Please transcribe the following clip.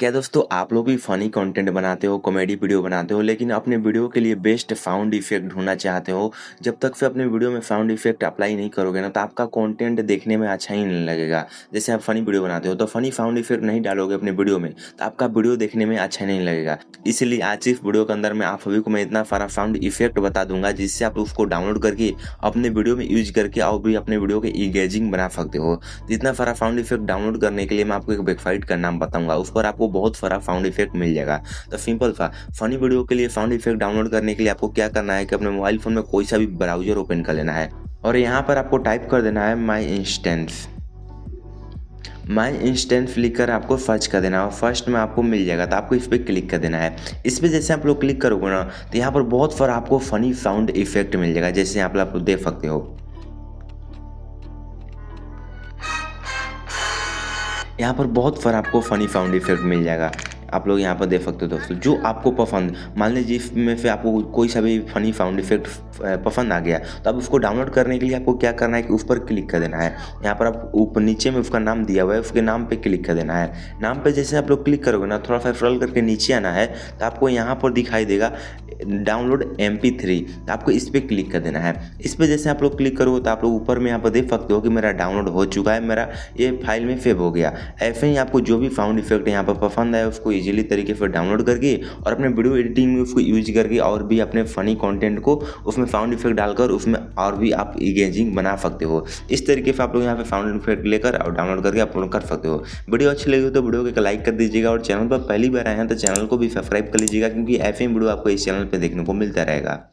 क्या दोस्तों आप लोग भी फ़नी कंटेंट बनाते हो, कॉमेडी वीडियो बनाते हो लेकिन अपने वीडियो के लिए बेस्ट साउंड इफ़ेक्ट ढूँढना चाहते हो। जब तक फिर अपने वीडियो में साउंड इफ़ेक्ट अप्लाई नहीं करोगे ना तो आपका कंटेंट देखने में अच्छा ही नहीं लगेगा। जैसे आप फ़नी वीडियो बनाते हो तो फ़नी साउंड इफ़ेक्ट नहीं डालोगे अपने वीडियो में तो आपका वीडियो देखने में अच्छा नहीं लगेगा। इसीलिए आज इस वीडियो के अंदर मैं आप सभी को इतना सारा साउंड इफ़ेक्ट बता दूँगा जिससे आप उसको डाउनलोड करके अपने वीडियो में यूज़ करके और भी अपने वीडियो को एंगेजिंग बना सकते हो। तो इतना सारा साउंड इफ़ेक्ट डाउनलोड करने के लिए मैं आपको एक वेबसाइट का नाम बताऊँगा। उस पर आपको बहुत सारा साउंड इफेक्ट मिल जाएगा। तो सिंपल सा फनी वीडियो के लिए साउंड इफेक्ट डाउनलोड करने के लिए आपको क्या करना है कि अपने मोबाइल फोन में कोई सा भी ब्राउजर ओपन कर लेना है और यहाँ पर आपको टाइप कर देना है माई इंस्टेंस लिखकर आपको सर्च कर देना है और फर्स्ट में आपको मिल जाएगा तो आपको इस पर क्लिक कर देना है। इस पर जैसे आप लोग क्लिक करोगे ना तो यहाँ पर बहुत सारा आपको फनी साउंड इफेक्ट मिल जाएगा जैसे यहाँ पर आप लोग देख सकते हो। यहाँ पर बहुत सारा आपको फनी साउंड इफेक्ट मिल जाएगा। आप लोग यहाँ पर देख सकते हो दोस्तों जो आपको पसंद, मान लीजिए इसमें से आपको कोई सा भी फनी साउंड इफेक्ट पसंद आ गया तो अब उसको डाउनलोड करने के लिए आपको क्या करना है कि उस पर क्लिक कर देना है। यहाँ पर आप ऊपर नीचे में उसका नाम दिया हुआ है उसके नाम पे क्लिक कर देना है। नाम पे जैसे आप लोग क्लिक करोगे ना थोड़ा सा स्क्रॉल करके नीचे आना है तो आपको यहाँ पर दिखाई देगा डाउनलोड MP3 तो आपको इस पर क्लिक कर देना है। इस पर जैसे आप लोग क्लिक करोगे तो आप लोग ऊपर में यहाँ पर देख सकते हो कि मेरा डाउनलोड हो चुका है, मेरा ये फाइल में सेव हो गया। ऐसे ही आपको जो भी साउंड इफेक्ट यहाँ पर पसंद है उसको इजीली तरीके से डाउनलोड करके और अपने वीडियो एडिटिंग में उसको यूज करके और भी अपने फनी कंटेंट को उसमें साउंड इफेक्ट डालकर उसमें और भी आप एंगेजिंग बना सकते हो। इस तरीके से आप लोग यहाँ पे साउंड इफेक्ट लेकर और डाउनलोड करके अपलोड कर सकते हो। वीडियो अच्छी लगी हो तो वीडियो को लाइक कर दीजिएगा और चैनल पर पहली बार आए हैं तो चैनल को भी सब्सक्राइब कर लीजिएगा क्योंकि ऐसे ही वीडियो आपको इस चैनल पर देखने को मिलता रहेगा।